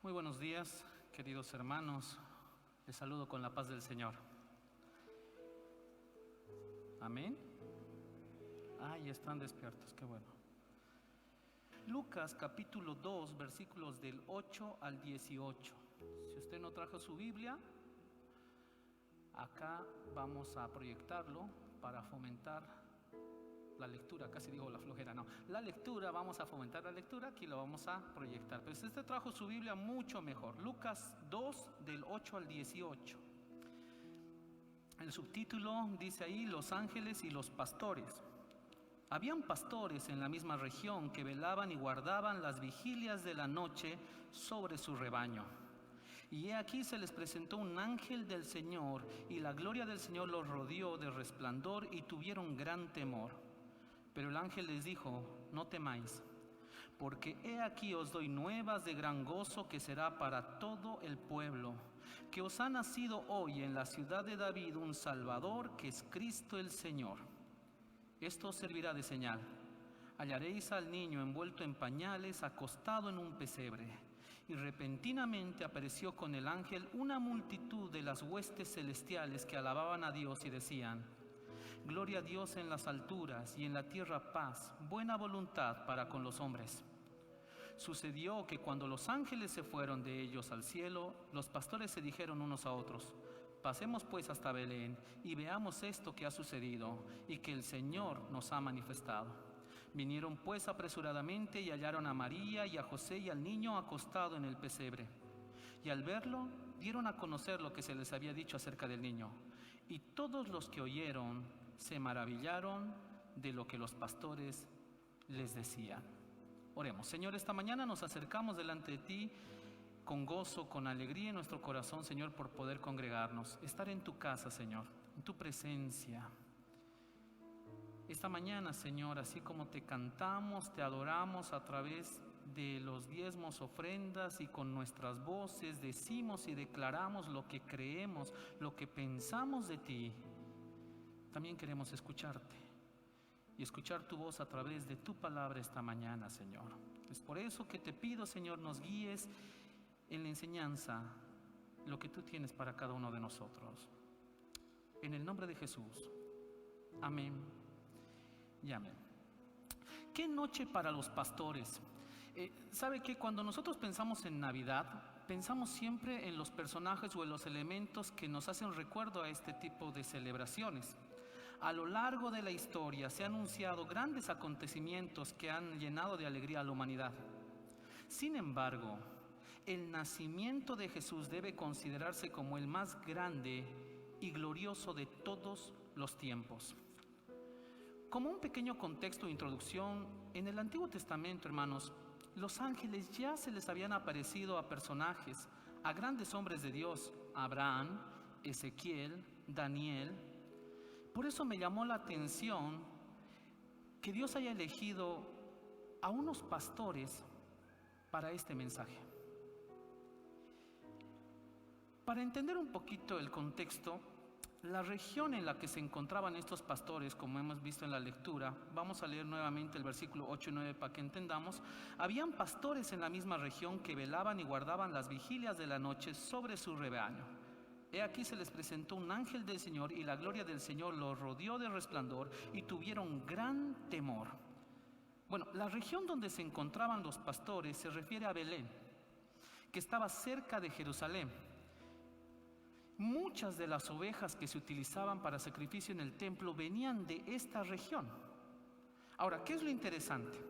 Muy buenos días, queridos hermanos. Les saludo con la paz del Señor. Amén. Ya están despiertos, qué bueno. Lucas capítulo 2, versículos del 8 al 18. Si usted no trajo su Biblia, acá vamos a proyectarlo para fomentar la lectura, casi digo la flojera, no. La lectura, vamos a fomentar la lectura, aquí lo vamos a proyectar. Pero si usted trajo su Biblia, mucho mejor. Lucas 2, del 8 al 18. El subtítulo dice ahí, Los ángeles y los pastores. Habían pastores en la misma región que velaban y guardaban las vigilias de la noche sobre su rebaño. Y he aquí se les presentó un ángel del Señor, y la gloria del Señor los rodeó de resplandor, y tuvieron gran temor. Pero el ángel les dijo: no temáis, porque he aquí os doy nuevas de gran gozo que será para todo el pueblo, que os ha nacido hoy en la ciudad de David un Salvador, que es Cristo el Señor. Esto os servirá de señal: hallaréis al niño envuelto en pañales, acostado en un pesebre. Y repentinamente apareció con el ángel una multitud de las huestes celestiales que alababan a Dios y decían: gloria a Dios en las alturas, y en la tierra paz, buena voluntad para con los hombres. Sucedió que cuando los ángeles se fueron de ellos al cielo, los pastores se dijeron unos a otros: pasemos pues hasta Belén y veamos esto que ha sucedido y que el Señor nos ha manifestado. Vinieron pues apresuradamente y hallaron a María y a José y al niño acostado en el pesebre. Y al verlo, dieron a conocer lo que se les había dicho acerca del niño. Y todos los que oyeron se maravillaron de lo que los pastores les decían. Oremos. Señor, esta mañana nos acercamos delante de ti con gozo, con alegría en nuestro corazón, Señor, por poder congregarnos, estar en tu casa, Señor, en tu presencia. Esta mañana, Señor, así como te cantamos, te adoramos a través de los diezmos, ofrendas, y con nuestras voces decimos y declaramos lo que creemos, lo que pensamos de ti. También queremos escucharte y escuchar tu voz a través de tu palabra esta mañana, Señor. Es por eso que te pido, Señor, nos guíes en la enseñanza, lo que tú tienes para cada uno de nosotros. En el nombre de Jesús. Amén y amén. ¿Qué noche para los pastores? ¿Sabe que cuando nosotros pensamos en Navidad, pensamos siempre en los personajes o en los elementos que nos hacen recuerdo a este tipo de celebraciones? A lo largo de la historia se han anunciado grandes acontecimientos que han llenado de alegría a la humanidad. Sin embargo, el nacimiento de Jesús debe considerarse como el más grande y glorioso de todos los tiempos. Como un pequeño contexto de introducción, en el Antiguo Testamento, hermanos, los ángeles ya se les habían aparecido a personajes, a grandes hombres de Dios: Abraham, Ezequiel, Daniel. Por eso me llamó la atención que Dios haya elegido a unos pastores para este mensaje. Para entender un poquito el contexto, la región en la que se encontraban estos pastores, como hemos visto en la lectura, vamos a leer nuevamente el versículo 8 y 9 para que entendamos. Habían pastores en la misma región que velaban y guardaban las vigilias de la noche sobre su rebaño. He aquí se les presentó un ángel del Señor, y la gloria del Señor los rodeó de resplandor, y tuvieron gran temor. Bueno, la región donde se encontraban los pastores se refiere a Belén, que estaba cerca de Jerusalén. Muchas de las ovejas que se utilizaban para sacrificio en el templo venían de esta región. Ahora, ¿qué es lo interesante?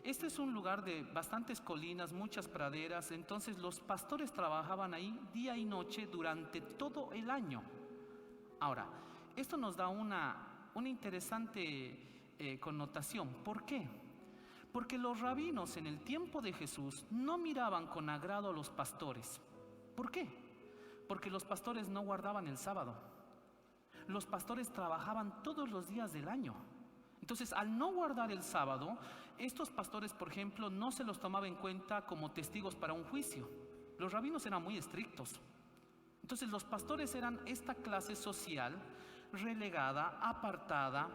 Este es un lugar de bastantes colinas, muchas praderas. Entonces los pastores trabajaban ahí día y noche durante todo el año. Ahora, esto nos da una interesante connotación. ¿Por qué? Porque los rabinos en el tiempo de Jesús no miraban con agrado a los pastores. ¿Por qué? Porque los pastores no guardaban el sábado. Los pastores trabajaban todos los días del año. Entonces, al no guardar el sábado, estos pastores, por ejemplo, no se los tomaba en cuenta como testigos para un juicio. Los rabinos eran muy estrictos. Entonces, los pastores eran esta clase social relegada, apartada.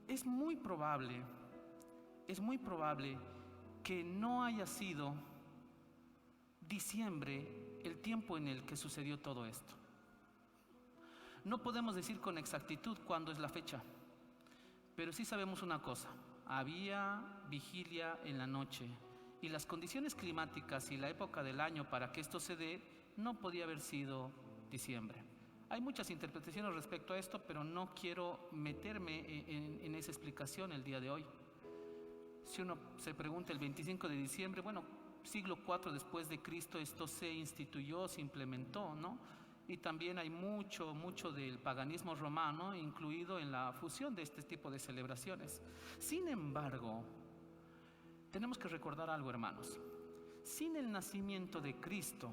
Es muy probable es muy probable que no haya sido diciembre el tiempo en el que sucedió todo esto. No podemos decir con exactitud cuándo es la fecha, pero sí sabemos una cosa: había vigilia en la noche y las condiciones climáticas y la época del año para que esto se dé no podía haber sido diciembre. Hay muchas interpretaciones respecto a esto, pero no quiero meterme en esa explicación el día de hoy. Si uno se pregunta el 25 de diciembre, bueno, siglo IV después de Cristo esto se instituyó, se implementó, ¿no? Y también hay mucho del paganismo romano incluido en la fusión de este tipo de celebraciones. Sin embargo, tenemos que recordar algo, hermanos. Sin el nacimiento de Cristo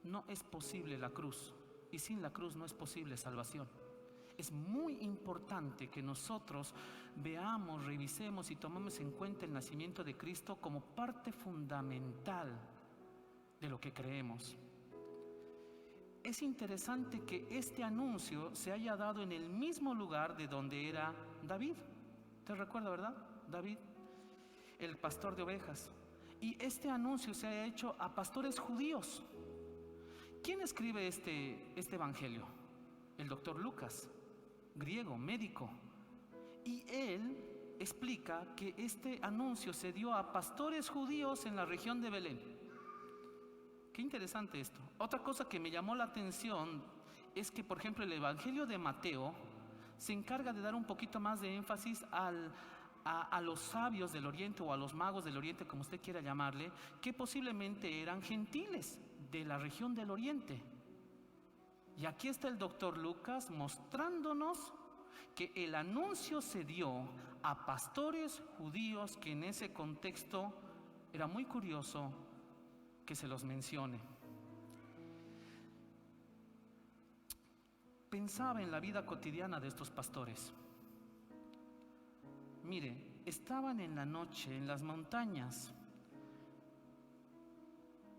no es posible la cruz, y sin la cruz no es posible salvación. Es muy importante que nosotros veamos, revisemos y tomemos en cuenta el nacimiento de Cristo como parte fundamental de lo que creemos. Es interesante que este anuncio se haya dado en el mismo lugar de donde era David. ¿Te recuerda, verdad? David, el pastor de ovejas. Y este anuncio se ha hecho a pastores judíos. ¿Quién escribe este evangelio? El doctor Lucas, griego, médico. Y él explica que este anuncio se dio a pastores judíos en la región de Belén. Qué interesante esto. Otra cosa que me llamó la atención es que, por ejemplo, el evangelio de Mateo se encarga de dar un poquito más de énfasis a los sabios del oriente, o a los magos del oriente, como usted quiera llamarle, que posiblemente eran gentiles de la región del oriente. Y aquí está el doctor Lucas mostrándonos que el anuncio se dio a pastores judíos, que en ese contexto era muy curioso que se los mencione. Pensaba en la vida cotidiana de estos pastores. Mire, estaban en la noche en las montañas.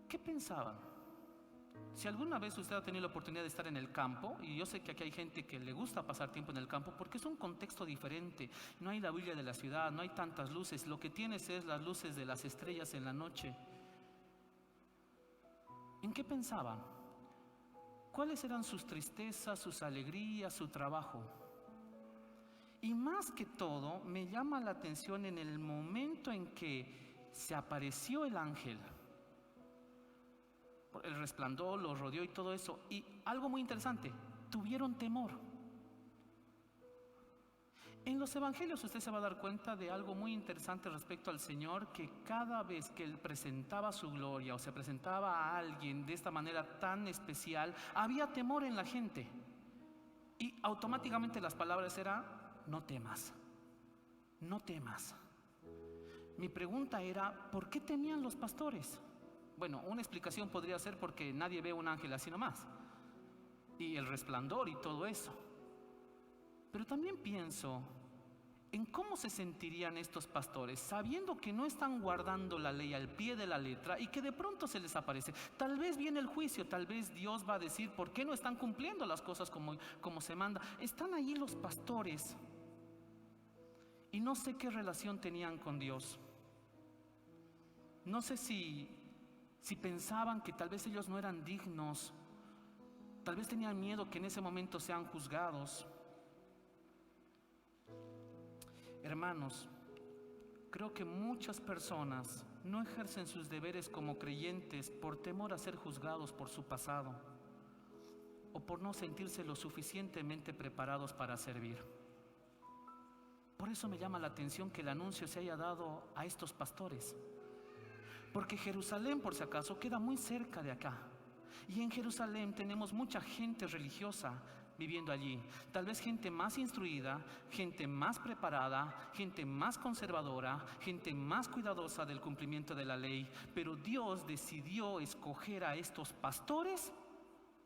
¿Qué pensaban? Si alguna vez usted ha tenido la oportunidad de estar en el campo, y yo sé que aquí hay gente que le gusta pasar tiempo en el campo porque es un contexto diferente, no hay la bulla de la ciudad, no hay tantas luces, lo que tienes es las luces de las estrellas en la noche. ¿En qué pensaban? ¿Cuáles eran sus tristezas, sus alegrías, su trabajo? Y más que todo, me llama la atención en el momento en que se apareció el ángel. El resplandor los rodeó y todo eso. Y algo muy interesante, tuvieron temor. En los evangelios usted se va a dar cuenta de algo muy interesante respecto al Señor, que cada vez que Él presentaba su gloria o se presentaba a alguien de esta manera tan especial, había temor en la gente. Y automáticamente las palabras eran: no temas, no temas. Mi pregunta era: ¿por qué temían los pastores? Bueno, una explicación podría ser porque nadie ve un ángel así nomás, y el resplandor y todo eso. Pero también pienso en cómo se sentirían estos pastores sabiendo que no están guardando la ley al pie de la letra y que de pronto se les aparece. Tal vez viene el juicio, tal vez Dios va a decir por qué no están cumpliendo las cosas como se manda. Están allí los pastores y no sé qué relación tenían con Dios. No sé si pensaban que tal vez ellos no eran dignos, tal vez tenían miedo que en ese momento sean juzgados. Hermanos, creo que muchas personas no ejercen sus deberes como creyentes por temor a ser juzgados por su pasado o por no sentirse lo suficientemente preparados para servir. Por eso me llama la atención que el anuncio se haya dado a estos pastores, porque Jerusalén, por si acaso, queda muy cerca de acá, y en Jerusalén tenemos mucha gente religiosa viviendo allí, tal vez gente más instruida, gente más preparada, gente más conservadora, gente más cuidadosa del cumplimiento de la ley, pero Dios decidió escoger a estos pastores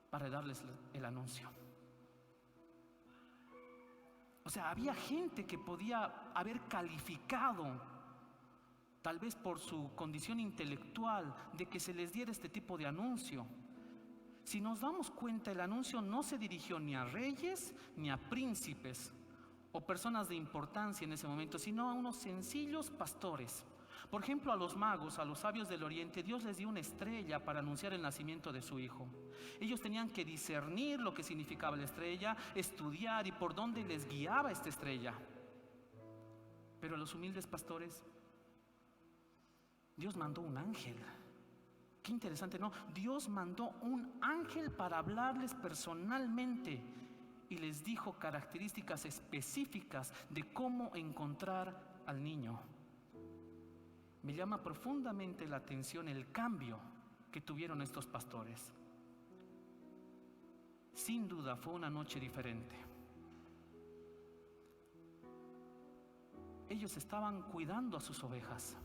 para darles el anuncio. O sea, había gente que podía haber calificado, tal vez por su condición intelectual, de que se les diera este tipo de anuncio. Si nos damos cuenta, el anuncio no se dirigió ni a reyes ni a príncipes o personas de importancia en ese momento, sino a unos sencillos pastores. Por ejemplo, a los magos, a los sabios del oriente, Dios les dio una estrella para anunciar el nacimiento de su hijo. Ellos tenían que discernir lo que significaba la estrella, estudiar y por dónde les guiaba esta estrella. Pero a los humildes pastores, Dios mandó un ángel. Qué interesante, ¿no? Dios mandó un ángel para hablarles personalmente y les dijo características específicas de cómo encontrar al niño. Me llama profundamente la atención el cambio que tuvieron estos pastores. Sin duda fue una noche diferente. Ellos estaban cuidando a sus ovejas.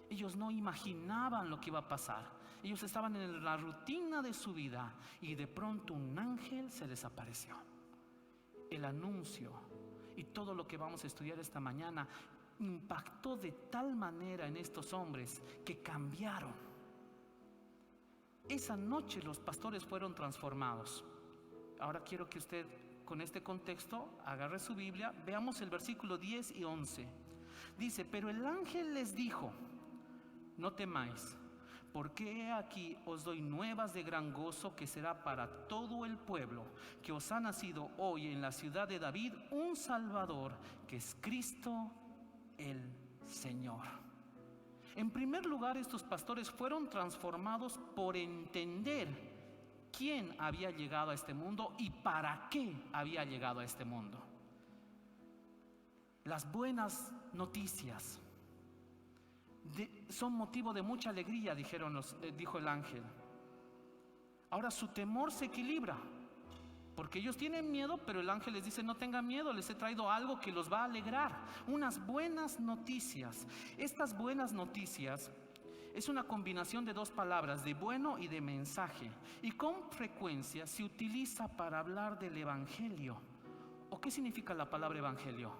Ellos no imaginaban lo que iba a pasar. Ellos estaban en la rutina de su vida y de pronto un ángel se les apareció. El anuncio y todo lo que vamos a estudiar esta mañana impactó de tal manera en estos hombres que cambiaron. Esa noche los pastores fueron transformados. Ahora quiero que usted, con este contexto, agarre su Biblia. Veamos el versículo 10 y 11. Dice: pero el ángel les dijo: no temáis, porque he aquí os doy nuevas de gran gozo, que será para todo el pueblo, que os ha nacido hoy en la ciudad de David un Salvador, que es Cristo el Señor. En primer lugar, estos pastores fueron transformados por entender quién había llegado a este mundo y para qué había llegado a este mundo. Las buenas noticias son motivo de mucha alegría, dijo el ángel. Ahora su temor se equilibra, porque ellos tienen miedo, pero el ángel les dice: no tengan miedo, les he traído algo que los va a alegrar, unas buenas noticias. Estas buenas noticias es una combinación de dos palabras, de bueno y de mensaje, y con frecuencia se utiliza para hablar del evangelio. ¿O qué significa la palabra evangelio?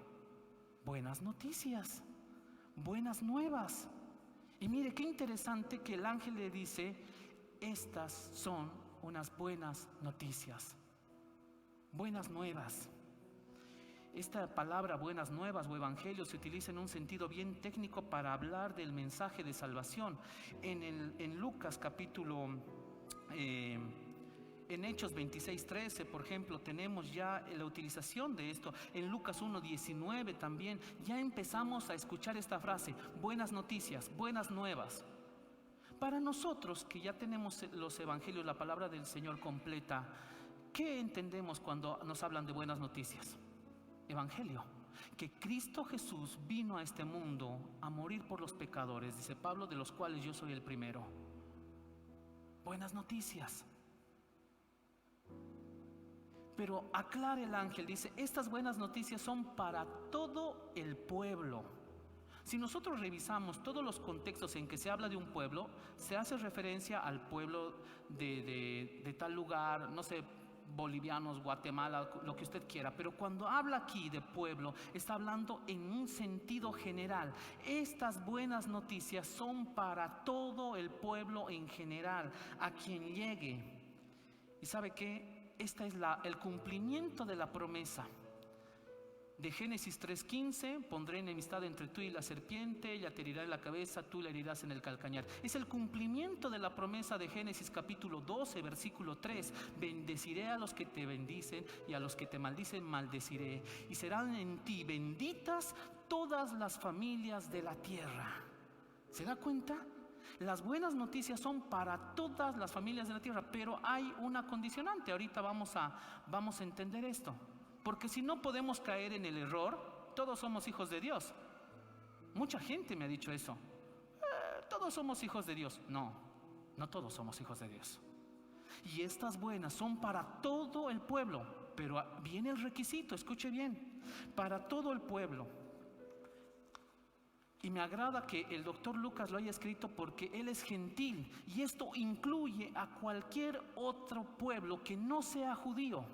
Buenas noticias, buenas nuevas. Y mire qué interesante que el ángel le dice: estas son unas buenas noticias, buenas nuevas. Esta palabra buenas nuevas o evangelio se utiliza en un sentido bien técnico para hablar del mensaje de salvación. En Lucas capítulo en Hechos 26:13, por ejemplo, tenemos ya la utilización de esto. En Lucas 1:19 también ya empezamos a escuchar esta frase: buenas noticias, buenas nuevas. Para nosotros que ya tenemos los evangelios, la palabra del Señor completa, ¿qué entendemos cuando nos hablan de buenas noticias? Evangelio, que Cristo Jesús vino a este mundo a morir por los pecadores, dice Pablo, de los cuales yo soy el primero. Buenas noticias. Pero aclara el ángel, dice: estas buenas noticias son para todo el pueblo. Si nosotros revisamos todos los contextos en que se habla de un pueblo, se hace referencia al pueblo de tal lugar, no sé, bolivianos, Guatemala, lo que usted quiera. Pero cuando habla aquí de pueblo, está hablando en un sentido general. Estas buenas noticias son para todo el pueblo en general, a quien llegue. ¿Y sabe qué? Este es el cumplimiento de la promesa de Génesis 3:15: pondré enemistad entre tú y la serpiente, ella te herirá en la cabeza, tú la herirás en el calcañar. Es el cumplimiento de la promesa de Génesis capítulo 12, versículo 3: bendeciré a los que te bendicen y a los que te maldicen maldeciré, y serán en ti benditas todas las familias de la tierra. ¿Se da cuenta? Las buenas noticias son para todas las familias de la tierra, pero hay una condicionante. Ahorita vamos a entender esto, porque si no podemos caer en el error. Todos somos hijos de Dios. Mucha gente me ha dicho eso: todos somos hijos de Dios. No todos somos hijos de Dios. Y estas buenas son para todo el pueblo, pero viene el requisito, escuche bien: para todo el pueblo. Y me agrada que el doctor Lucas lo haya escrito, porque él es gentil y esto incluye a cualquier otro pueblo que no sea judío.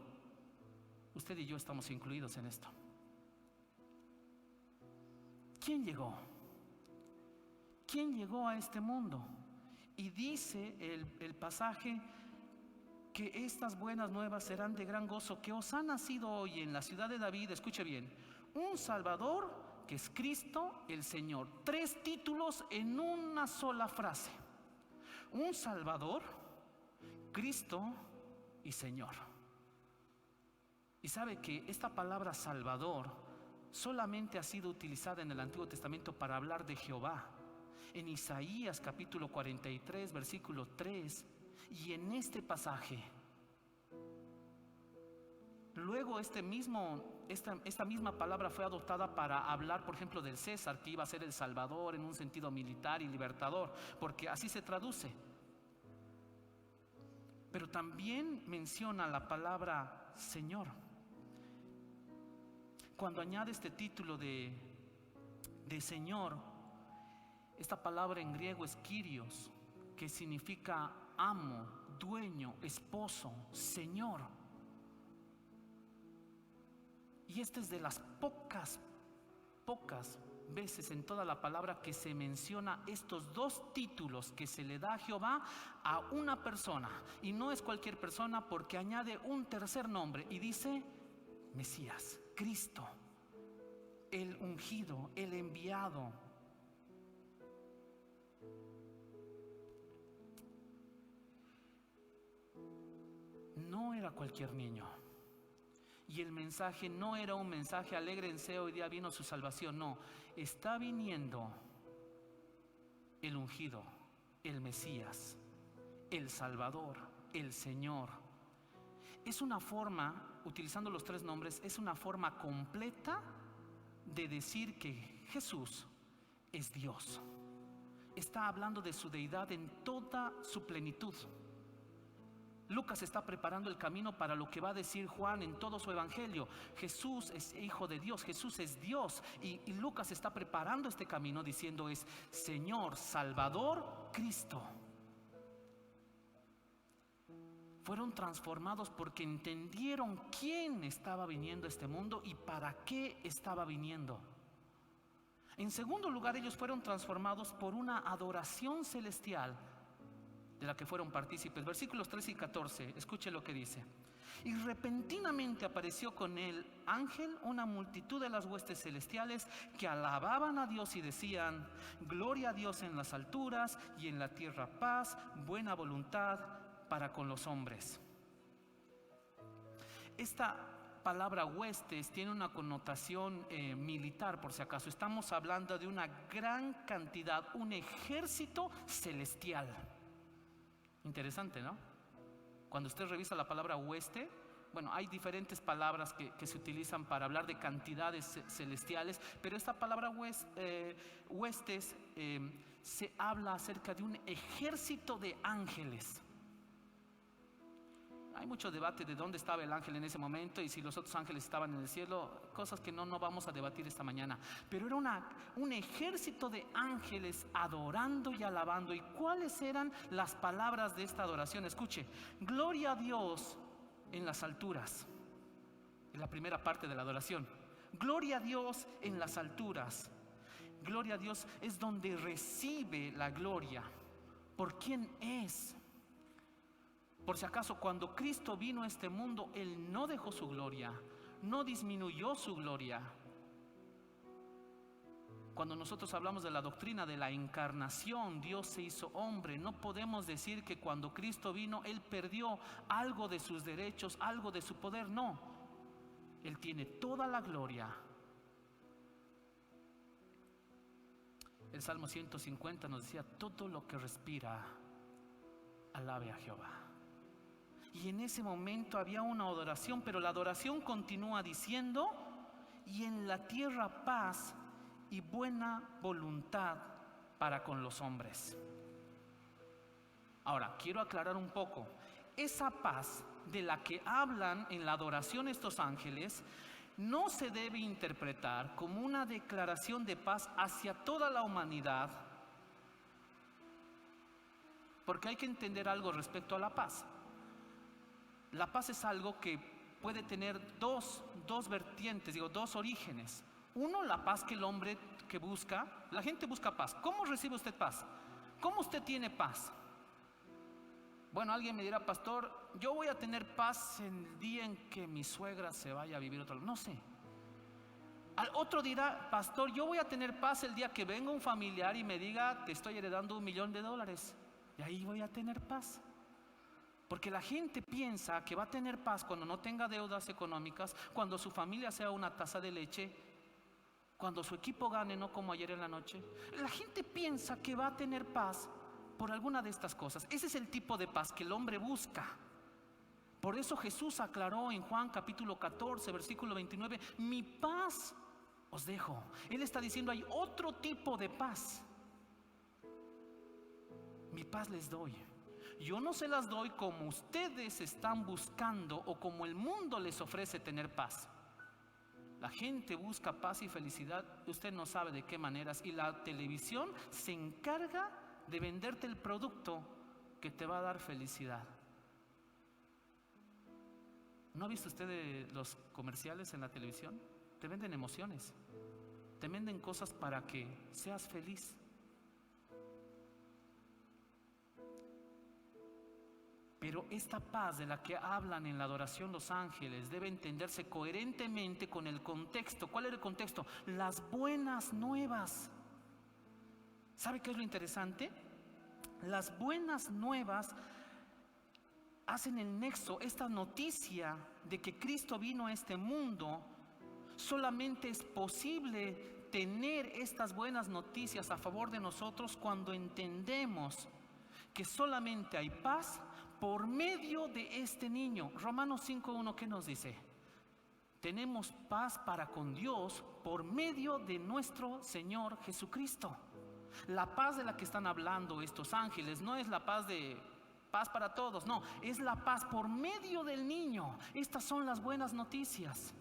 Usted y yo estamos incluidos en esto. ¿Quién llegó? ¿Quién llegó a este mundo? Y dice el pasaje que estas buenas nuevas serán de gran gozo, que os ha nacido hoy en la ciudad de David, escuche bien, un Salvador que es Cristo el Señor. 3 títulos en una sola frase. Un Salvador, Cristo y Señor. Y sabe que esta palabra Salvador solamente ha sido utilizada en el Antiguo Testamento para hablar de Jehová. En Isaías capítulo 43, versículo 3, y en este pasaje. Luego esta misma palabra fue adoptada para hablar, por ejemplo, del César, que iba a ser el Salvador en un sentido militar y libertador, porque así se traduce. Pero también menciona la palabra Señor. Cuando añade este título de Señor, esta palabra en griego es Kyrios, que significa amo, dueño, esposo, Señor. Y esta es de las pocas veces en toda la palabra que se menciona estos 2 títulos que se le da a Jehová a una persona. Y no es cualquier persona, porque añade un tercer nombre y dice Mesías, Cristo, el ungido, el enviado. No era cualquier niño. Y el mensaje no era un mensaje alégrense, hoy día vino su salvación. No, está viniendo el ungido, el Mesías, el Salvador, el Señor. Es una forma, utilizando los 3 nombres, es una forma completa de decir que Jesús es Dios. Está hablando de su deidad en toda su plenitud. Lucas está preparando el camino para lo que va a decir Juan en todo su evangelio. Jesús es hijo de Dios, Jesús es Dios. Y Lucas está preparando este camino diciendo es Señor, Salvador, Cristo. Fueron transformados porque entendieron quién estaba viniendo a este mundo y para qué estaba viniendo. En segundo lugar, ellos fueron transformados por una adoración celestial de la que fueron partícipes. Versículos 13 y 14, escuche lo que dice. Y repentinamente apareció con el ángel una multitud de las huestes celestiales que alababan a Dios y decían: gloria a Dios en las alturas y en la tierra paz, buena voluntad para con los hombres. Esta palabra huestes tiene una connotación militar, por si acaso. Estamos hablando de una gran cantidad, un ejército celestial. Interesante, ¿no? Cuando usted revisa la palabra hueste, bueno, hay diferentes palabras que se utilizan para hablar de cantidades celestiales, pero esta palabra huestes se habla acerca de un ejército de ángeles. Hay mucho debate de dónde estaba el ángel en ese momento y si los otros ángeles estaban en el cielo, cosas que no vamos a debatir esta mañana. Pero era un ejército de ángeles adorando y alabando. ¿Y cuáles eran las palabras de esta adoración? Escuche: gloria a Dios en las alturas. En la primera parte de la adoración. Gloria a Dios en las alturas. Gloria a Dios es donde recibe la gloria por quien es. Por si acaso, cuando Cristo vino a este mundo, Él no dejó su gloria, no disminuyó su gloria. Cuando nosotros hablamos de la doctrina de la encarnación, Dios se hizo hombre. No podemos decir que cuando Cristo vino, Él perdió algo de sus derechos, algo de su poder. No, Él tiene toda la gloria. El Salmo 150 nos decía: todo lo que respira, alabe a Jehová. Y en ese momento había una adoración, pero la adoración continúa diciendo: y en la tierra paz y buena voluntad para con los hombres. Ahora, quiero aclarar un poco. Esa paz de la que hablan en la adoración estos ángeles no se debe interpretar como una declaración de paz hacia toda la humanidad, porque hay que entender algo respecto a la paz. La paz es algo que puede tener dos vertientes, dos orígenes. Uno, la paz que el hombre que busca. La gente busca paz. ¿Cómo recibe usted paz? ¿Cómo usted tiene paz? Bueno, alguien me dirá, pastor, yo voy a tener paz el día en que mi suegra se vaya a vivir otro lado. No sé. Al otro dirá, pastor, yo voy a tener paz el día que venga un familiar y me diga, te estoy heredando $1.000.000. Y ahí voy a tener paz. Porque la gente piensa que va a tener paz cuando no tenga deudas económicas, cuando su familia sea una taza de leche, cuando su equipo gane, no como ayer en la noche. La gente piensa que va a tener paz por alguna de estas cosas. Ese es el tipo de paz que el hombre busca. Por eso Jesús aclaró en Juan capítulo 14, versículo 29, mi paz os dejo. Él está diciendo, hay otro tipo de paz. Mi paz les doy. Yo no se las doy como ustedes están buscando o como el mundo les ofrece tener paz. La gente busca paz y felicidad, usted no sabe de qué maneras, y la televisión se encarga de venderte el producto que te va a dar felicidad. ¿No ha visto usted los comerciales en la televisión? Te venden emociones, te venden cosas para que seas feliz. Pero esta paz de la que hablan en la adoración los ángeles debe entenderse coherentemente con el contexto. ¿Cuál era el contexto? Las buenas nuevas. ¿Sabe qué es lo interesante? Las buenas nuevas hacen el nexo, esta noticia de que Cristo vino a este mundo. Solamente es posible tener estas buenas noticias a favor de nosotros cuando entendemos que solamente hay paz por medio de este niño. Romanos 5:1, ¿qué nos dice? Tenemos paz para con Dios por medio de nuestro Señor Jesucristo. La paz de la que están hablando estos ángeles no es la paz de paz para todos, no, es la paz por medio del niño. Estas son las buenas noticias.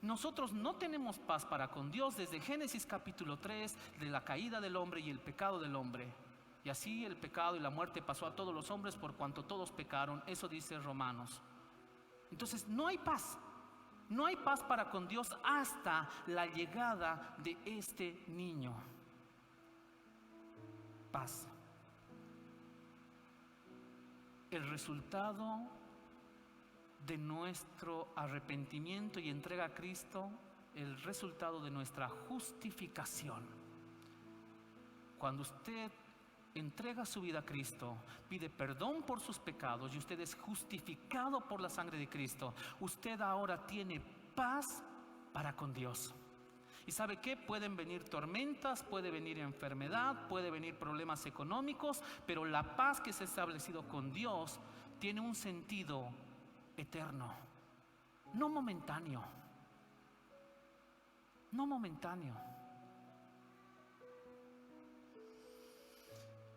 Nosotros no tenemos paz para con Dios desde Génesis capítulo 3, de la caída del hombre y el pecado del hombre. Y así el pecado y la muerte pasó a todos los hombres por cuanto todos pecaron. Eso dice Romanos. Entonces no hay paz. No hay paz para con Dios hasta la llegada de este niño. Paz. El resultado de nuestro arrepentimiento y entrega a Cristo, el resultado de nuestra justificación. Cuando usted entrega su vida a Cristo, pide perdón por sus pecados y usted es justificado por la sangre de Cristo, usted ahora tiene paz para con Dios. ¿Y sabe qué? Pueden venir tormentas, puede venir enfermedad, puede venir problemas económicos, pero la paz que se ha establecido con Dios tiene un sentido eterno, no momentáneo. No momentáneo.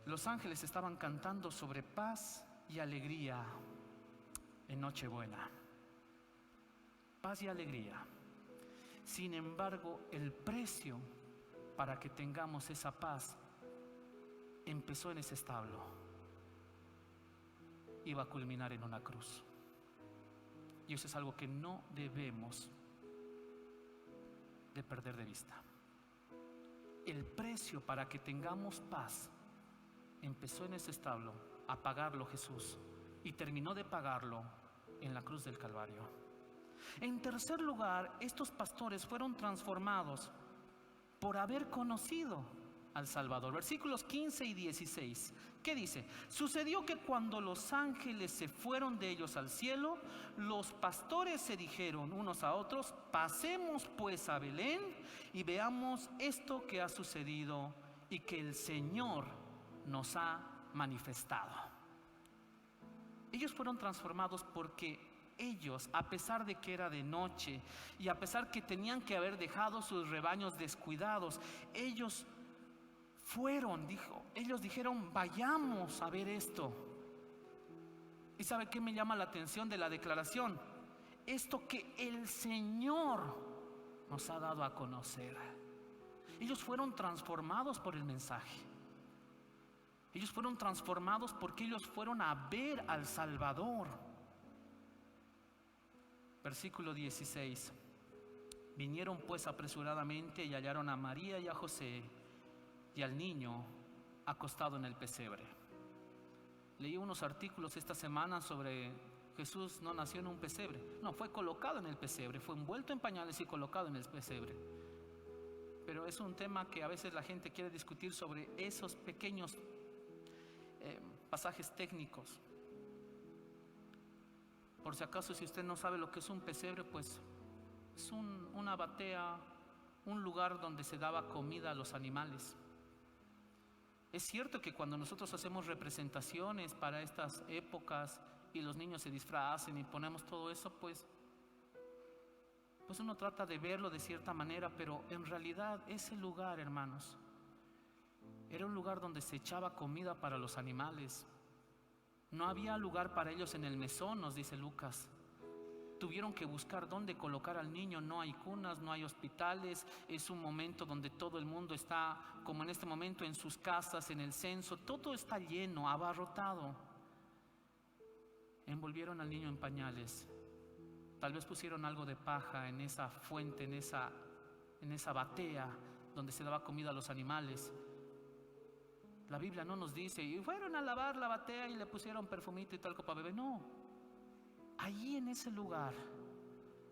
Los ángeles estaban cantando sobre paz y alegría en Nochebuena. Paz y alegría. Sin embargo, el precio para que tengamos esa paz empezó en ese establo. Iba a culminar en una cruz. Y eso es algo que no debemos de perder de vista. El precio para que tengamos paz empezó en ese establo a pagarlo Jesús y terminó de pagarlo en la cruz del Calvario. En tercer lugar, estos pastores fueron transformados por haber conocido al Salvador. Versículos 15 y 16. ¿Qué dice? Sucedió que cuando los ángeles se fueron de ellos al cielo, los pastores se dijeron unos a otros: pasemos pues a Belén y veamos esto que ha sucedido y que el Señor nos ha manifestado. Ellos fueron transformados porque ellos, a pesar de que era de noche y a pesar que tenían que haber dejado sus rebaños descuidados, ellos dijeron: vayamos a ver esto. ¿Y sabe qué me llama la atención de la declaración? Esto que el Señor nos ha dado a conocer. Ellos fueron transformados por el mensaje. Ellos fueron transformados porque ellos fueron a ver al Salvador. Versículo 16. Vinieron pues apresuradamente y hallaron a María y a José y al niño acostado en el pesebre. Leí unos artículos esta semana sobre Jesús no nació en un pesebre. No, fue colocado en el pesebre, fue envuelto en pañales y colocado en el pesebre. Pero es un tema que a veces la gente quiere discutir sobre esos pequeños pasajes técnicos. Por si acaso, si usted no sabe lo que es un pesebre, pues es una batea, un lugar donde se daba comida a los animales. Es cierto que cuando nosotros hacemos representaciones para estas épocas y los niños se disfracen y ponemos todo eso, pues uno trata de verlo de cierta manera, pero en realidad ese lugar, hermanos, era un lugar donde se echaba comida para los animales. No había lugar para ellos en el mesón, nos dice Lucas. Tuvieron que buscar dónde colocar al niño. No hay cunas, no hay hospitales. Es un momento donde todo el mundo está, como en este momento, en sus casas, en el censo. Todo está lleno, abarrotado. Envolvieron al niño en pañales. Tal vez pusieron algo de paja en esa fuente, en esa batea donde se daba comida a los animales. La Biblia no nos dice, y fueron a lavar la batea y le pusieron perfumito y talco para bebé. No. Allí en ese lugar,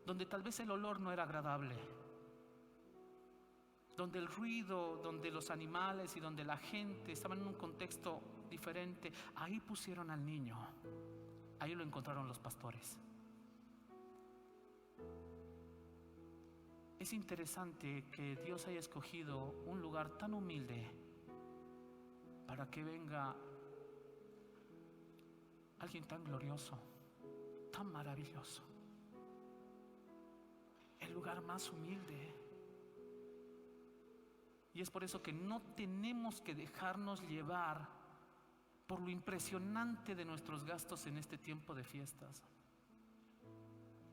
donde tal vez el olor no era agradable, donde el ruido, donde los animales y donde la gente estaban en un contexto diferente, ahí pusieron al niño. Ahí lo encontraron los pastores. Es interesante que Dios haya escogido un lugar tan humilde para que venga alguien tan glorioso, tan maravilloso. El lugar más humilde. Y es por eso que no tenemos que dejarnos llevar por lo impresionante de nuestros gastos en este tiempo de fiestas.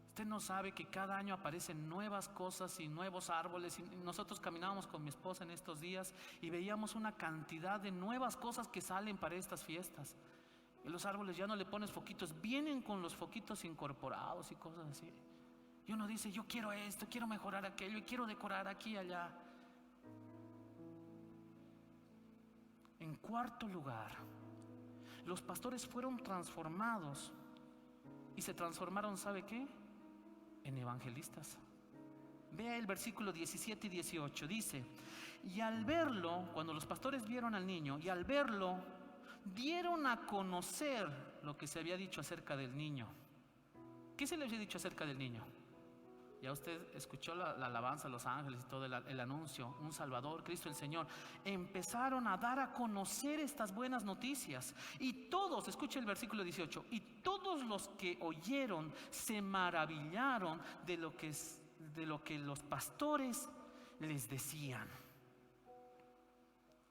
Usted no sabe que cada año aparecen nuevas cosas y nuevos árboles. Y nosotros caminábamos con mi esposa en estos días y veíamos una cantidad de nuevas cosas que salen para estas fiestas. Y los árboles ya no le pones foquitos, vienen con los foquitos incorporados y cosas así. Y uno dice, yo quiero esto, quiero mejorar aquello y quiero decorar aquí y allá. En cuarto lugar, los pastores fueron transformados. Y se transformaron, ¿sabe qué? En evangelistas. Vea el versículo 17 y 18. Dice, y al verlo, cuando los pastores vieron al niño, y al verlo, dieron a conocer lo que se había dicho acerca del niño. ¿Qué se le había dicho acerca del niño? Ya usted escuchó la alabanza a los ángeles y todo el anuncio, un Salvador, Cristo el Señor. Empezaron a dar a conocer estas buenas noticias. Y todos, escuche el versículo 18, y todos los que oyeron se maravillaron de lo que los pastores les decían.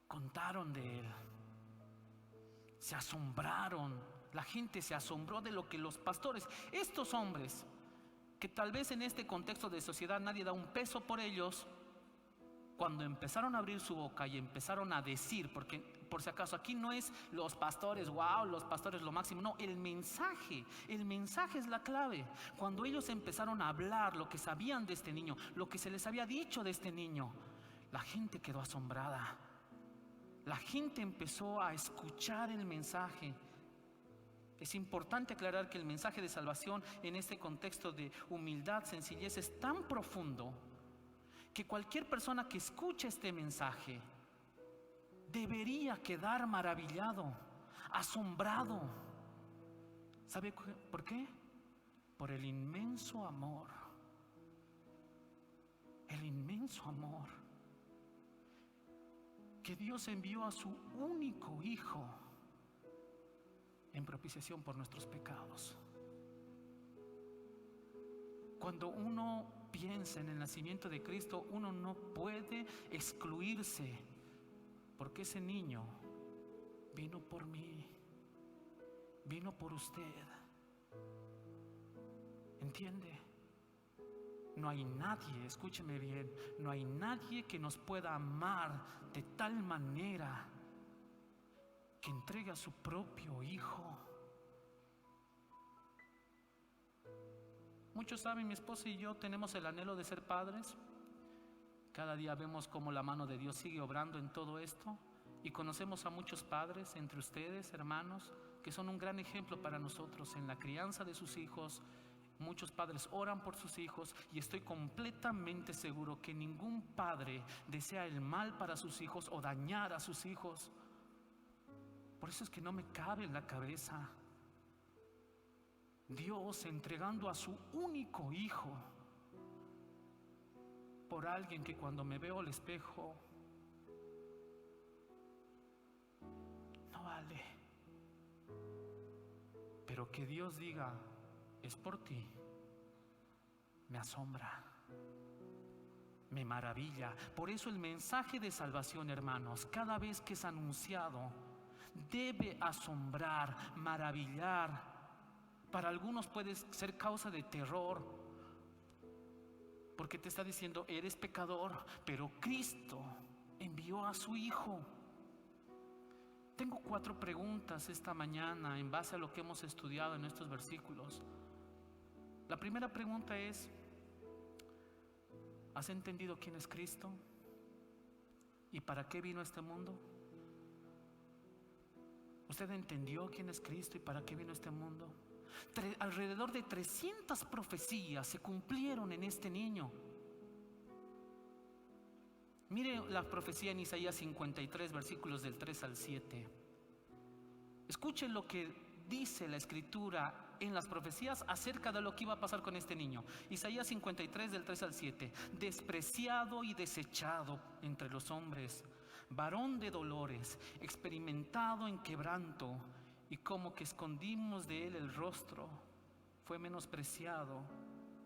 Contaron de él. Se asombraron. La gente se asombró de lo que los pastores, estos hombres, que tal vez en este contexto de sociedad nadie da un peso por ellos, cuando empezaron a abrir su boca y empezaron a decir, porque por si acaso aquí no es los pastores, wow, los pastores lo máximo, no, el mensaje es la clave. Cuando ellos empezaron a hablar lo que sabían de este niño, lo que se les había dicho de este niño, la gente quedó asombrada. La gente empezó a escuchar el mensaje. Es importante aclarar que el mensaje de salvación en este contexto de humildad, sencillez, es tan profundo que cualquier persona que escuche este mensaje debería quedar maravillado, asombrado. ¿Sabe por qué? Por el inmenso amor. El inmenso amor que Dios envió a su único Hijo en propiciación por nuestros pecados. Cuando uno piensa en el nacimiento de Cristo, uno no puede excluirse, porque ese niño vino por mí, vino por usted. ¿Entiende? No hay nadie, escúcheme bien, no hay nadie que nos pueda amar de tal manera que entregue a su propio Hijo. Muchos saben, mi esposa y yo tenemos el anhelo de ser padres. Cada día vemos cómo la mano de Dios sigue obrando en todo esto, y conocemos a muchos padres entre ustedes, hermanos, que son un gran ejemplo para nosotros en la crianza de sus hijos. Muchos padres oran por sus hijos y estoy completamente seguro que ningún padre desea el mal para sus hijos o dañar a sus hijos. Por eso es que no me cabe en la cabeza Dios entregando a su único hijo por alguien que cuando me veo al espejo no vale. Pero que Dios diga, es por ti, me asombra, me maravilla. Por eso el mensaje de salvación, hermanos, cada vez que es anunciado, debe asombrar, maravillar. Para algunos puede ser causa de terror, porque te está diciendo, eres pecador, pero Cristo envió a su Hijo. Tengo 4 preguntas esta mañana en base a lo que hemos estudiado en estos versículos. La primera pregunta es, ¿has entendido quién es Cristo? ¿Y para qué vino a este mundo? ¿Usted entendió quién es Cristo y para qué vino a este mundo? Alrededor de 300 profecías se cumplieron en este niño. Mire la profecía en Isaías 53, versículos del 3 al 7. Escuchen lo que dice la Escritura en las profecías acerca de lo que iba a pasar con este niño. Isaías 53, del 3 al 7. Despreciado y desechado entre los hombres, varón de dolores, experimentado en quebranto, y como que escondimos de él el rostro, fue menospreciado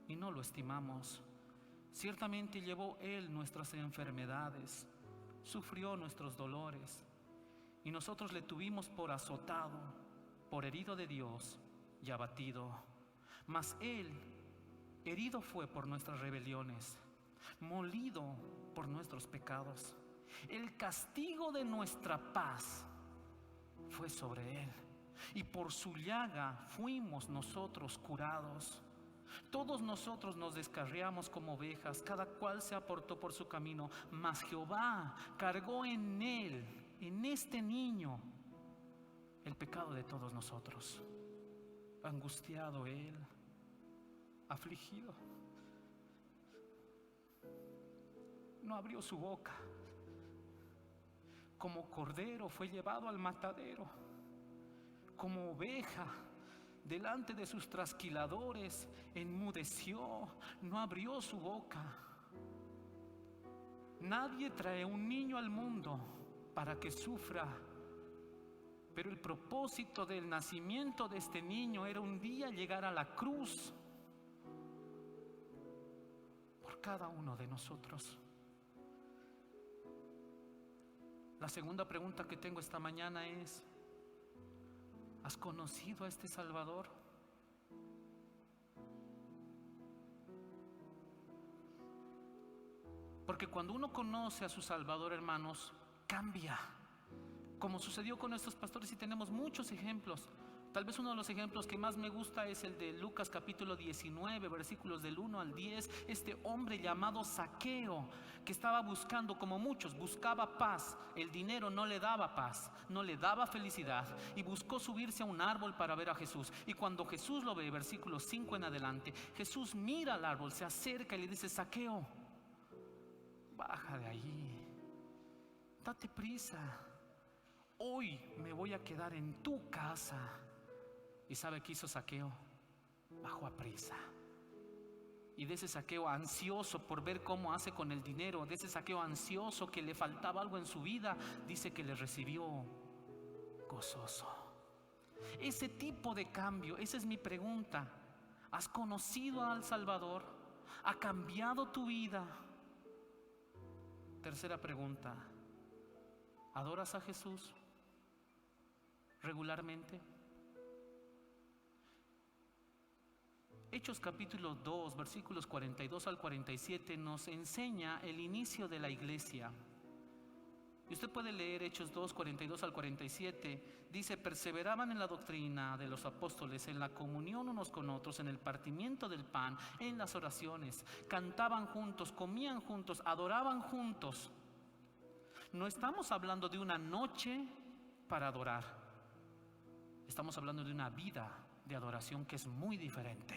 y no lo estimamos. Ciertamente llevó él nuestras enfermedades, sufrió nuestros dolores, y nosotros le tuvimos por azotado, por herido de Dios y abatido. Mas él herido fue por nuestras rebeliones, molido por nuestros pecados. El castigo de nuestra paz fue sobre él, y por su llaga fuimos nosotros curados. Todos nosotros nos descarriamos como ovejas, cada cual se apartó por su camino, mas Jehová cargó en él, en este niño, el pecado de todos nosotros. Angustiado él, afligido, no abrió su boca. Como cordero fue llevado al matadero, como oveja delante de sus trasquiladores enmudeció, no abrió su boca. Nadie trae un niño al mundo para que sufra, pero el propósito del nacimiento de este niño era un día llegar a la cruz por cada uno de nosotros. La segunda pregunta que tengo esta mañana es, ¿has conocido a este Salvador? Porque cuando uno conoce a su Salvador, hermanos, cambia. Como sucedió con nuestros pastores, y tenemos muchos ejemplos. Tal vez uno de los ejemplos que más me gusta es el de Lucas capítulo 19, versículos del 1 al 10. Este hombre llamado Zaqueo, que estaba buscando, como muchos, buscaba paz. El dinero no le daba paz, no le daba felicidad, y buscó subirse a un árbol para ver a Jesús. Y cuando Jesús lo ve, versículo 5 en adelante, Jesús mira al árbol, se acerca y le dice, Zaqueo, baja de ahí, date prisa, hoy me voy a quedar en tu casa. ¿Y sabe qué hizo Zaqueo? Bajó a prisa. Y de ese Zaqueo ansioso por ver cómo hace con el dinero, de ese Zaqueo ansioso que le faltaba algo en su vida, dice que le recibió gozoso. Ese tipo de cambio, esa es mi pregunta. ¿Has conocido al Salvador? ¿Ha cambiado tu vida? Tercera pregunta, ¿adoras a Jesús regularmente? Hechos capítulo 2, versículos 42 al 47 nos enseña el inicio de la iglesia. Y usted puede leer Hechos 2, 42 al 47. Dice, perseveraban en la doctrina de los apóstoles, en la comunión unos con otros, en el partimiento del pan, en las oraciones. Cantaban juntos, comían juntos, adoraban juntos. No estamos hablando de una noche para adorar. Estamos hablando de una vida de adoración que es muy diferente.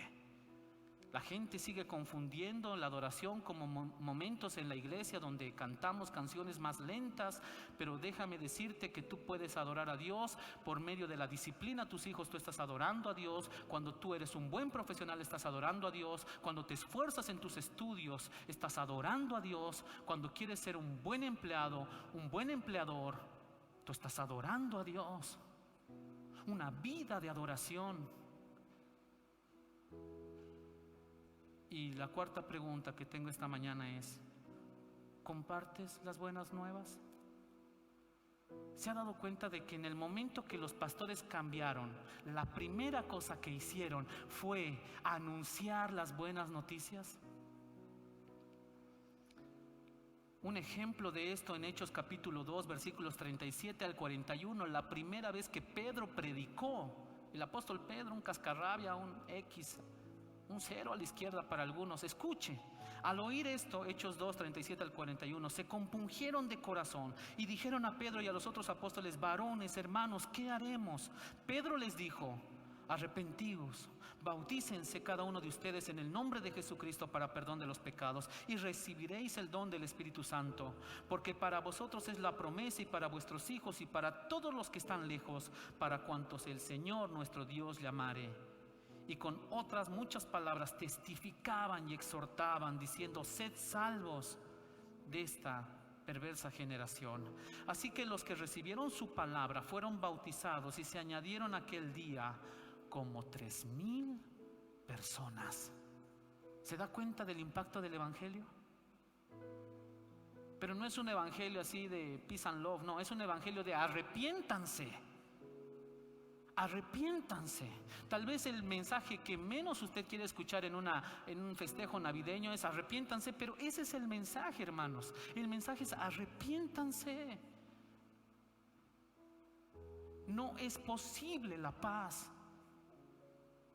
La gente sigue confundiendo la adoración como momentos en la iglesia donde cantamos canciones más lentas, pero déjame decirte que tú puedes adorar a Dios por medio de la disciplina a tus hijos. Tú estás adorando a Dios. Cuando tú eres un buen profesional, estás adorando a Dios. Cuando te esfuerzas en tus estudios, estás adorando a Dios. Cuando quieres ser un buen empleado, un buen empleador, tú estás adorando a Dios. Una vida de adoración. Y la cuarta pregunta que tengo esta mañana es: ¿compartes las buenas nuevas? ¿Se ha dado cuenta de que en el momento que los pastores cambiaron, la primera cosa que hicieron fue anunciar las buenas noticias? Un ejemplo de esto en Hechos capítulo 2, versículos 37 al 41, la primera vez que Pedro predicó, el apóstol Pedro, un cascarrabia, un X, un cero a la izquierda para algunos. Escuche, al oír esto, Hechos 2, 37 al 41, se compungieron de corazón y dijeron a Pedro y a los otros apóstoles: varones, hermanos, ¿qué haremos? Pedro les dijo: arrepentíos, bautícense cada uno de ustedes en el nombre de Jesucristo para perdón de los pecados, y recibiréis el don del Espíritu Santo, porque para vosotros es la promesa, y para vuestros hijos, y para todos los que están lejos, para cuantos el Señor nuestro Dios llamare. Y con otras muchas palabras testificaban y exhortaban, diciendo: sed salvos de esta perversa generación. Así que los que recibieron su palabra fueron bautizados, y se añadieron aquel día como 3,000 personas. ¿Se da cuenta del impacto del evangelio? Pero no es un evangelio así de peace and love, no, es un evangelio de arrepiéntanse. Arrepiéntanse. Tal vez el mensaje que menos usted quiere escuchar en un festejo navideño es arrepiéntanse, pero ese es el mensaje, hermanos. El mensaje es arrepiéntanse. No es posible la paz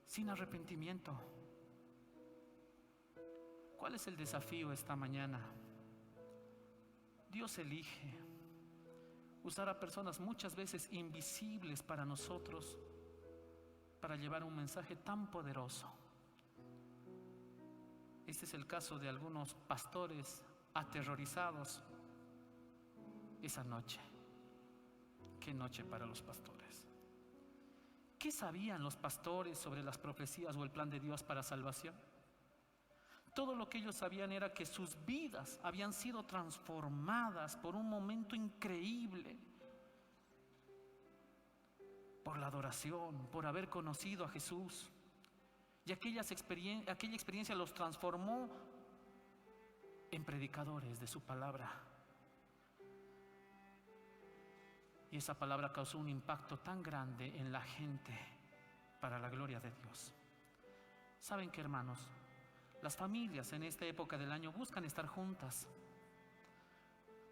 sin arrepentimiento. ¿Cuál es el desafío esta mañana? Dios elige usar a personas muchas veces invisibles para nosotros, para llevar un mensaje tan poderoso. Este es el caso de algunos pastores aterrorizados esa noche. ¿Qué noche para los pastores? ¿Qué sabían los pastores sobre las profecías o el plan de Dios para salvación? Todo lo que ellos sabían era que sus vidas habían sido transformadas por un momento increíble, por la adoración, por haber conocido a Jesús. Y aquella experiencia los transformó en predicadores de su palabra. Y esa palabra causó un impacto tan grande en la gente para la gloria de Dios. ¿Saben qué, hermanos? Las familias en esta época del año buscan estar juntas,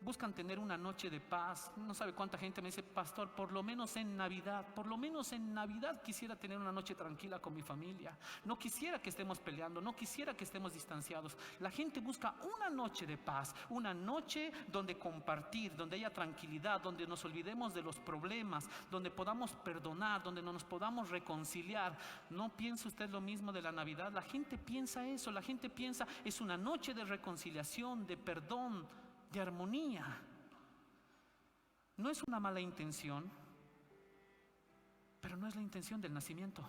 buscan tener una noche de paz. No sabe cuánta gente me dice: pastor, por lo menos en Navidad quisiera tener una noche tranquila con mi familia. No quisiera que estemos peleando, no quisiera que estemos distanciados. La gente busca una noche de paz, una noche donde compartir, donde haya tranquilidad, donde nos olvidemos de los problemas, donde podamos perdonar, donde no nos podamos reconciliar. ¿No piensa usted lo mismo de la Navidad? La gente piensa eso, la gente piensa: es una noche de reconciliación, de perdón, de armonía. No es una mala intención, pero no es la intención del nacimiento.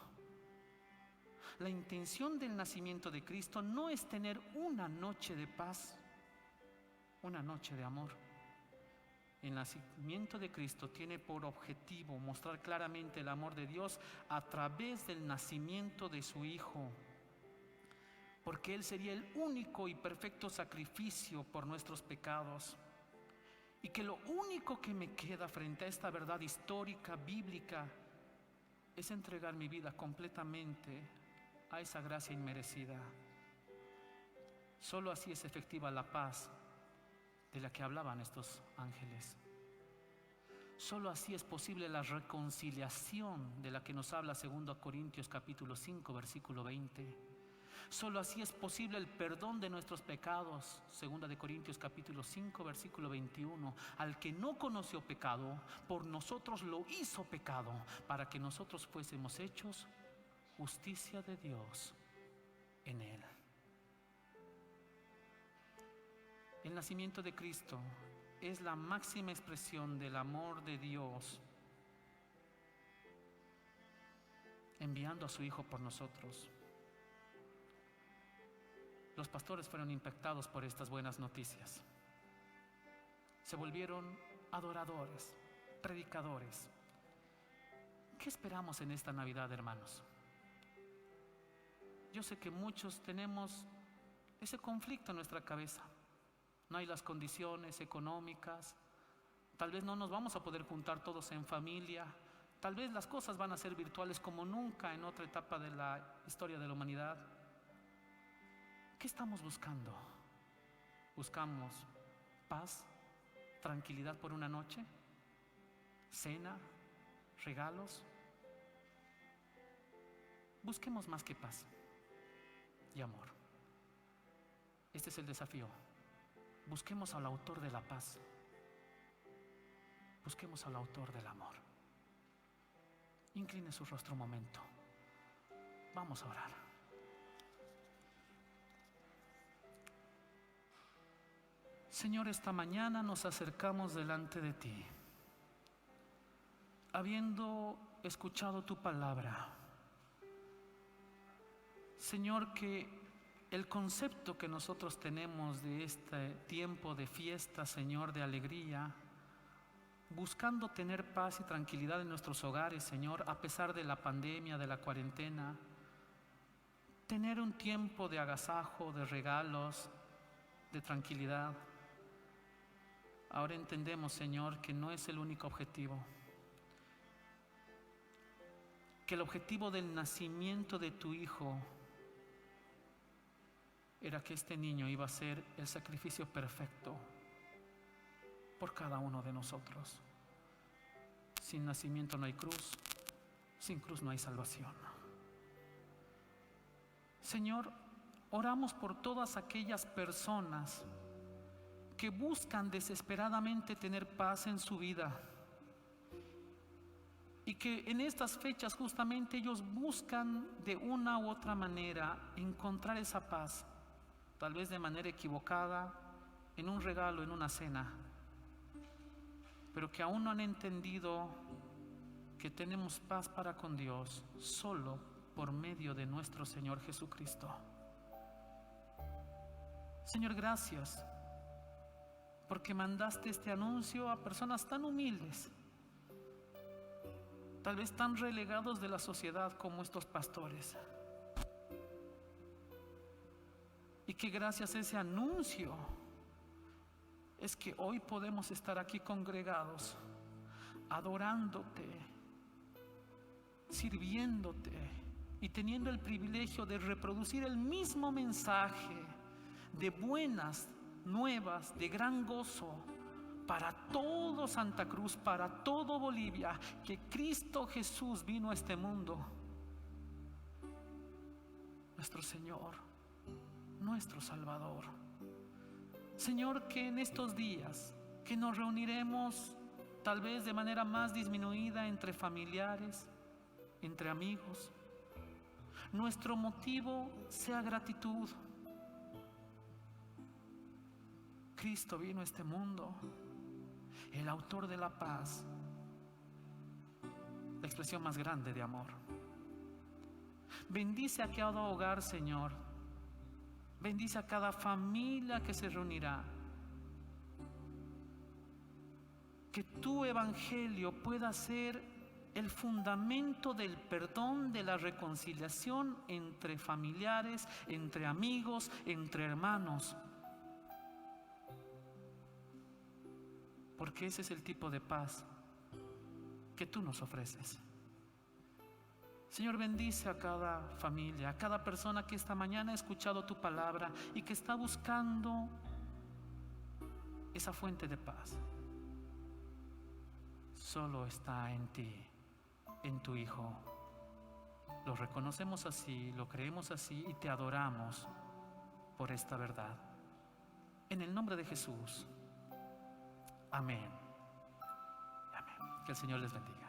La intención del nacimiento de Cristo no es tener una noche de paz, una noche de amor. El nacimiento de Cristo tiene por objetivo mostrar claramente el amor de Dios a través del nacimiento de su Hijo, porque Él sería el único y perfecto sacrificio por nuestros pecados. Y que lo único que me queda frente a esta verdad histórica, bíblica, es entregar mi vida completamente a esa gracia inmerecida. Solo así es efectiva la paz de la que hablaban estos ángeles. Solo así es posible la reconciliación de la que nos habla 2 Corintios capítulo 5, versículo 20. Solo así es posible el perdón de nuestros pecados. 2 de Corintios capítulo 5 versículo 21. Al que no conoció pecado, por nosotros lo hizo pecado, para que nosotros fuésemos hechos justicia de Dios en él. El nacimiento de Cristo es la máxima expresión del amor de Dios, enviando a su Hijo por nosotros. Los pastores fueron impactados por estas buenas noticias. Se volvieron adoradores, predicadores. ¿Qué esperamos en esta Navidad, hermanos? Yo sé que muchos tenemos ese conflicto en nuestra cabeza. No hay las condiciones económicas. Tal vez no nos vamos a poder juntar todos en familia. Tal vez las cosas van a ser virtuales como nunca en otra etapa de la historia de la humanidad. ¿Qué estamos buscando? ¿Buscamos paz, tranquilidad por una noche? ¿Cena? ¿Regalos? Busquemos más que paz y amor. Este es el desafío. Busquemos al autor de la paz. Busquemos al autor del amor. Incline su rostro un momento. Vamos a orar. Señor, esta mañana nos acercamos delante de ti, habiendo escuchado tu palabra. Señor, que el concepto que nosotros tenemos de este tiempo de fiesta, Señor, de alegría, buscando tener paz y tranquilidad en nuestros hogares, Señor, a pesar de la pandemia, de la cuarentena, tener un tiempo de agasajo, de regalos, de tranquilidad. Ahora entendemos, Señor, que no es el único objetivo, que el objetivo del nacimiento de tu Hijo era que este niño iba a ser el sacrificio perfecto por cada uno de nosotros. Sin nacimiento no hay cruz, sin cruz no hay salvación. Señor, oramos por todas aquellas personas que buscan desesperadamente tener paz en su vida y que en estas fechas justamente ellos buscan de una u otra manera encontrar esa paz, tal vez de manera equivocada, en un regalo, en una cena, pero que aún no han entendido que tenemos paz para con Dios solo por medio de nuestro Señor Jesucristo. Señor, gracias porque mandaste este anuncio a personas tan humildes, tal vez tan relegados de la sociedad como estos pastores, y que gracias a ese anuncio es que hoy podemos estar aquí congregados, adorándote, sirviéndote y teniendo el privilegio de reproducir el mismo mensaje de buenas nuevas, de gran gozo para todo Santa Cruz, para todo Bolivia, que Cristo Jesús vino a este mundo, nuestro Señor, nuestro Salvador. Señor, que en estos días que nos reuniremos tal vez de manera más disminuida entre familiares, entre amigos, nuestro motivo sea gratitud. Cristo vino a este mundo, el autor de la paz, la expresión más grande de amor. Bendice a cada hogar, Señor. Bendice a cada familia que se reunirá. Que tu evangelio pueda ser el fundamento del perdón, de la reconciliación entre familiares, entre amigos, entre hermanos. Porque ese es el tipo de paz que tú nos ofreces. Señor, bendice a cada familia, a cada persona que esta mañana ha escuchado tu palabra y que está buscando esa fuente de paz. Solo está en ti, en tu Hijo. Lo reconocemos así, lo creemos así y te adoramos por esta verdad. En el nombre de Jesús. Amén. Amén. Que el Señor les bendiga.